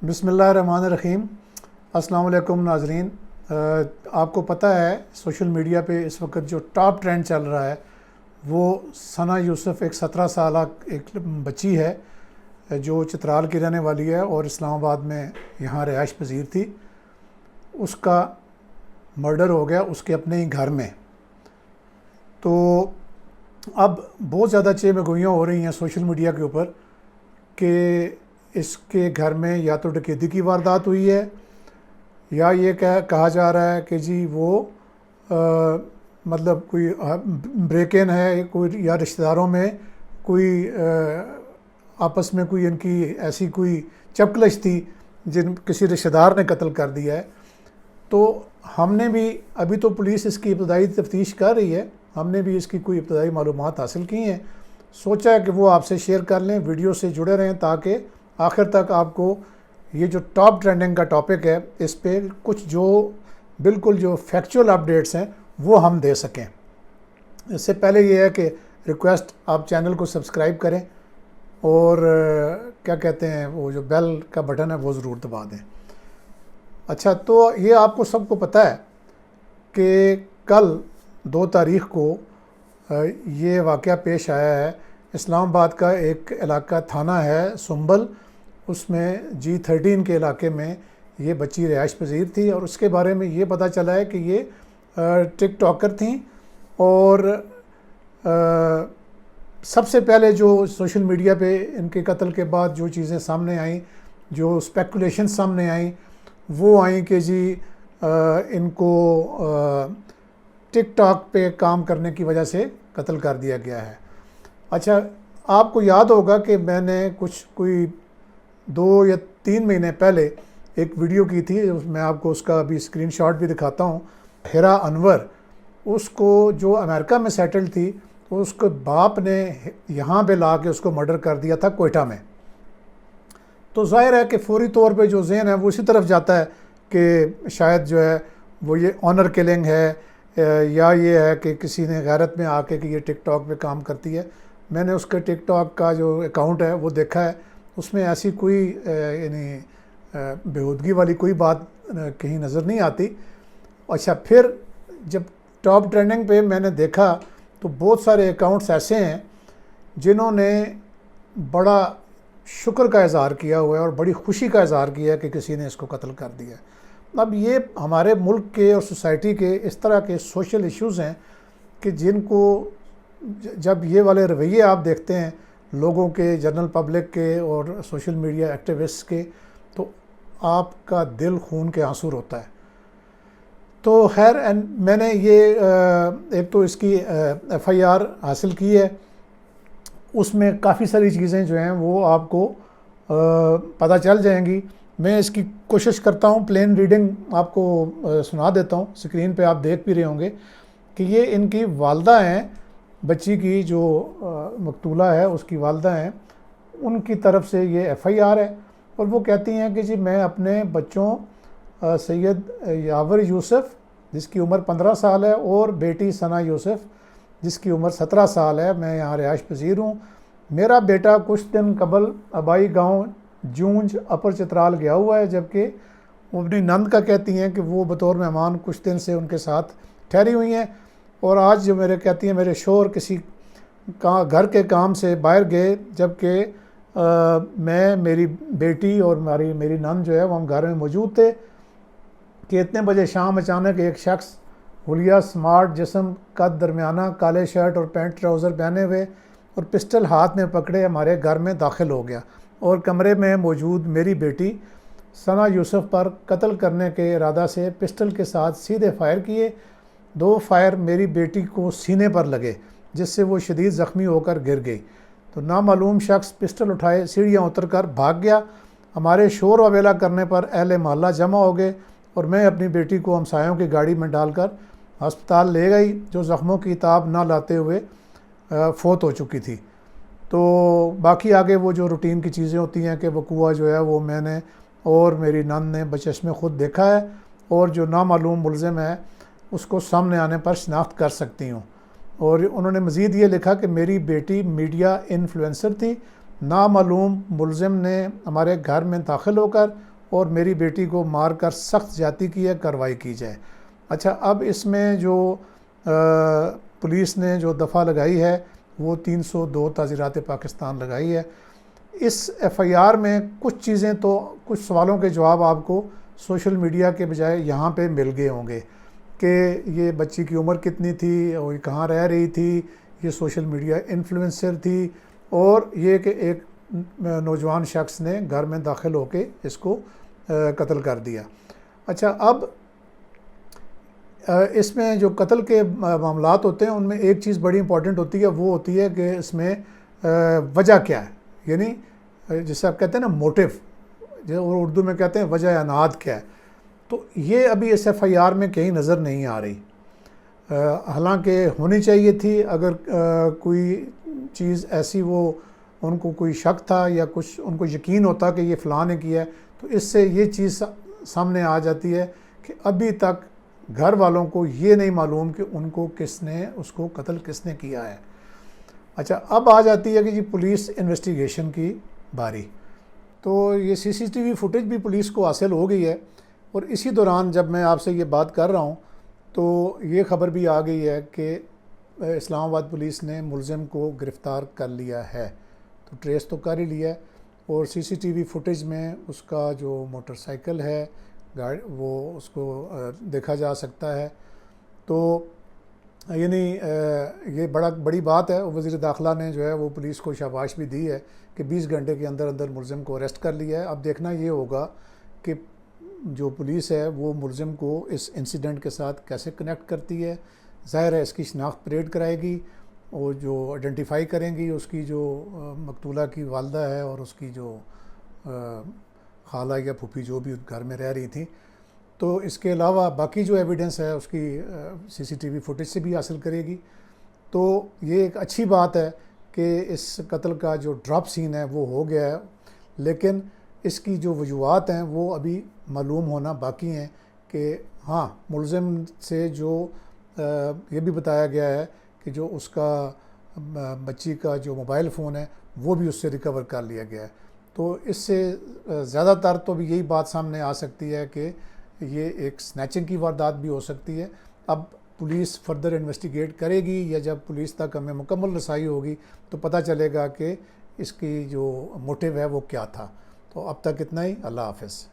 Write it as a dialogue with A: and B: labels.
A: بسم اللہ الرحمن الرحیم۔ السلام علیکم ناظرین۔ آپ کو پتہ ہے سوشل میڈیا پہ اس وقت جو ٹاپ ٹرینڈ چل رہا ہے وہ ثنا یوسف، ایک 17 سالہ ایک بچی ہے جو چترال کی رہنے والی ہے اور اسلام آباد میں یہاں رہائش پذیر تھی۔ اس کا مرڈر ہو گیا اس کے اپنے ہی گھر میں۔ تو اب بہت زیادہ چہ میں گوئیاں ہو رہی ہیں سوشل میڈیا کے اوپر کہ اس کے گھر میں یا تو ڈکیتی کی واردات ہوئی ہے یا یہ کہا جا رہا ہے کہ جی وہ مطلب کوئی بریک ان ہے، کوئی یا رشتہ داروں میں کوئی آپس میں کوئی ان کی ایسی کوئی چپکلش تھی کسی رشتہ دار نے قتل کر دیا ہے۔ تو ہم نے بھی ابھی تو پولیس اس کی ابتدائی تفتیش کر رہی ہے، ہم نے بھی اس کی کوئی ابتدائی معلومات حاصل کی ہیں، سوچا ہے کہ وہ آپ سے شیئر کر لیں، ویڈیو سے جڑے رہیں تاکہ آخر تک آپ کو یہ جو ٹاپ ٹرینڈنگ کا ٹاپک ہے اس پہ کچھ جو بالکل جو فیکچول اپڈیٹس ہیں وہ ہم دے سکیں۔ اس سے پہلے یہ ہے کہ ریکویسٹ آپ چینل کو سبسکرائب کریں اور کیا کہتے ہیں وہ جو بیل کا بٹن ہے وہ ضرور دبا دیں۔ اچھا، تو یہ آپ کو سب کو پتہ ہے کہ کل 2 تاریخ کو یہ واقعہ پیش آیا ہے۔ اسلام آباد کا ایک علاقہ تھانہ ہے سنبل، اس میں G13 کے علاقے میں یہ بچی رہائش پذیر تھی اور اس کے بارے میں یہ پتہ چلا ہے کہ یہ ٹک ٹاکر تھیں۔ اور سب سے پہلے جو سوشل میڈیا پہ ان کے قتل کے بعد جو چیزیں سامنے آئیں، جو اسپیکولیشن سامنے آئیں، وہ آئیں کہ جی ان کو ٹک ٹاک پہ کام کرنے کی وجہ سے قتل کر دیا گیا ہے۔ اچھا، آپ کو یاد ہوگا کہ میں نے کوئی 2 یا 3 مہینے پہلے ایک ویڈیو کی تھی، میں آپ کو اس کا ابھی اسکرین شاٹ بھی دکھاتا ہوں۔ ہیرا انور، اس کو جو امریکہ میں سیٹل تھی، اس کے باپ نے یہاں پہ لا کے اس کو مرڈر کر دیا تھا کوئٹہ میں۔ تو ظاہر ہے کہ فوری طور پہ جو ذہن ہے وہ اسی طرف جاتا ہے کہ شاید جو ہے وہ یہ آنر کلنگ ہے یا یہ ہے کہ کسی نے غیرت میں آ کے کہ یہ ٹک ٹاک پہ کام کرتی ہے۔ میں نے اس کے ٹک ٹاک کا جو اکاؤنٹ ہے وہ دیکھا ہے، اس میں ایسی کوئی یعنی بےہودگی والی کوئی بات کہیں نظر نہیں آتی۔ اچھا، پھر جب ٹاپ ٹرینڈنگ پہ میں نے دیکھا تو بہت سارے اکاؤنٹس ایسے ہیں جنہوں نے بڑا شکر کا اظہار کیا ہوا ہے اور بڑی خوشی کا اظہار کیا ہے کہ کسی نے اس کو قتل کر دیا ہے۔ اب یہ ہمارے ملک کے اور سوسائٹی کے اس طرح کے سوشل ایشوز ہیں کہ جن کو جب یہ والے رویے آپ دیکھتے ہیں لوگوں کے، جنرل پبلک کے اور سوشل میڈیا ایکٹیوسٹ کے، تو آپ کا دل خون کے آنسو ہوتا ہے۔ تو خیر، میں نے یہ ایک تو اس کی FIR حاصل کی ہے، اس میں کافی ساری چیزیں جو ہیں وہ آپ کو پتہ چل جائیں گی۔ میں اس کی کوشش کرتا ہوں پلین ریڈنگ آپ کو سنا دیتا ہوں، اسکرین پہ آپ دیکھ بھی رہے ہوں گے کہ یہ ان کی والدہ ہیں، بچی کی جو مقتولہ ہے اس کی والدہ ہیں، ان کی طرف سے یہ FIR ہے اور وہ کہتی ہیں کہ جی میں اپنے بچوں سید یاور یوسف جس کی عمر 15 سال ہے اور بیٹی ثنا یوسف جس کی عمر 17 سال ہے، میں یہاں رہائش پذیر ہوں۔ میرا بیٹا کچھ دن قبل آبائی گاؤں جونج اپر چترال گیا ہوا ہے، جبکہ وہ اپنی نند کا کہتی ہیں کہ وہ بطور مہمان کچھ دن سے ان کے ساتھ ٹھہری ہوئی ہیں، اور آج جو کہتی ہیں میرے شوہر کسی گھر کے کام سے باہر گئے، جبکہ میں، میری بیٹی اور میری نند جو ہے وہ ہم گھر میں موجود تھے کہ اتنے بجے شام اچانک ایک شخص حلیہ سمارٹ جسم، قد درمیانہ، کالے شرٹ اور پینٹ ٹراؤزر پہنے ہوئے اور پسٹل ہاتھ میں پکڑے ہمارے گھر میں داخل ہو گیا اور کمرے میں موجود میری بیٹی ثنا یوسف پر قتل کرنے کے ارادہ سے پسٹل کے ساتھ سیدھے فائر کیے۔ 2 فائر میری بیٹی کو سینے پر لگے جس سے وہ شدید زخمی ہو کر گر گئی۔ تو نامعلوم شخص پسٹل اٹھائے سیڑھیاں اتر کر بھاگ گیا۔ ہمارے شور و ویلا کرنے پر اہل محلہ جمع ہو گئے اور میں اپنی بیٹی کو ہمسایوں کی گاڑی میں ڈال کر ہسپتال لے گئی، جو زخموں کی تاب نہ لاتے ہوئے فوت ہو چکی تھی۔ تو باقی آگے وہ جو روٹین کی چیزیں ہوتی ہیں کہ وقوعہ جو ہے وہ میں نے اور میری نند نے بچشمے خود دیکھا ہے اور جو نامعلوم ملزم ہے اس کو سامنے آنے پر شناخت کر سکتی ہوں۔ اور انہوں نے مزید یہ لکھا کہ میری بیٹی میڈیا انفلوئنسر تھی، نامعلوم ملزم نے ہمارے گھر میں داخل ہو کر اور میری بیٹی کو مار کر سخت زیادتی کی ہے، کارروائی کی جائے۔ اچھا، اب اس میں جو پولیس نے جو دفعہ لگائی ہے وہ 302 تعزیرات پاکستان لگائی ہے۔ اس ایف آئی آر میں کچھ چیزیں تو کچھ سوالوں کے جواب آپ کو سوشل میڈیا کے بجائے یہاں پہ مل گئے ہوں گے کہ یہ بچی کی عمر کتنی تھی، اور یہ کہاں رہ رہی تھی، یہ سوشل میڈیا انفلوئنسر تھی، اور یہ کہ ایک نوجوان شخص نے گھر میں داخل ہو کے اس کو قتل کر دیا۔ اچھا، اب اس میں جو قتل کے معاملات ہوتے ہیں ان میں ایک چیز بڑی امپورٹنٹ ہوتی ہے، وہ ہوتی ہے کہ اس میں وجہ کیا ہے، یعنی جسے آپ کہتے ہیں نا موٹیو، اور اردو میں کہتے ہیں وجہ اناد کیا ہے۔ تو یہ ابھی اس ایف آئی آر میں کہیں نظر نہیں آ رہی، حالانکہ ہونی چاہیے تھی۔ اگر کوئی چیز ایسی وہ ان کو کوئی شک تھا یا کچھ ان کو یقین ہوتا کہ یہ فلاں نے کیا ہے، تو اس سے یہ چیز سامنے آ جاتی ہے کہ ابھی تک گھر والوں کو یہ نہیں معلوم کہ ان کو کس نے اس کو قتل کس نے کیا ہے۔ اچھا، اب آ جاتی ہے کہ جی پولیس انویسٹیگیشن کی باری۔ تو یہ سی سی ٹی وی فوٹیج بھی پولیس کو حاصل ہو گئی ہے، اور اسی دوران جب میں آپ سے یہ بات کر رہا ہوں تو یہ خبر بھی آ گئی ہے کہ اسلام آباد پولیس نے ملزم کو گرفتار کر لیا ہے۔ تو ٹریس تو کر ہی لیا ہے، اور سی سی ٹی وی فوٹیج میں اس کا جو موٹر سائیکل ہے وہ اس کو دیکھا جا سکتا ہے۔ تو یعنی یہ بڑی بات ہے۔ وزیر داخلہ نے جو ہے وہ پولیس کو شاباش بھی دی ہے کہ 20 گھنٹے کے اندر اندر ملزم کو اریسٹ کر لیا ہے۔ اب دیکھنا یہ ہوگا کہ جو پولیس ہے وہ ملزم کو اس انسیڈنٹ کے ساتھ کیسے کنیکٹ کرتی ہے۔ ظاہر ہے اس کی شناخت پریڈ کرائے گی، اور جو آئیڈینٹیفائی کریں گی اس کی جو مقتولہ کی والدہ ہے اور اس کی جو خالہ یا پھوپھی جو بھی گھر میں رہ رہی تھیں۔ تو اس کے علاوہ باقی جو ایویڈنس ہے اس کی سی سی ٹی وی فوٹیج سے بھی حاصل کرے گی۔ تو یہ ایک اچھی بات ہے کہ اس قتل کا جو ڈراپ سین ہے وہ ہو گیا ہے، لیکن اس کی جو وجوہات ہیں وہ ابھی معلوم ہونا باقی ہیں کہ ہاں ملزم سے جو یہ بھی بتایا گیا ہے کہ جو اس کا بچی کا جو موبائل فون ہے وہ بھی اس سے ریکور کر لیا گیا ہے۔ تو اس سے زیادہ تر تو بھی یہی بات سامنے آ سکتی ہے کہ یہ ایک سنیچنگ کی واردات بھی ہو سکتی ہے۔ اب پولیس فردر انویسٹیگیٹ کرے گی، یا جب پولیس تک ہمیں مکمل رسائی ہوگی تو پتہ چلے گا کہ اس کی جو موٹیو ہے وہ کیا تھا۔ تو اب تک اتنا ہی، اللہ حافظ۔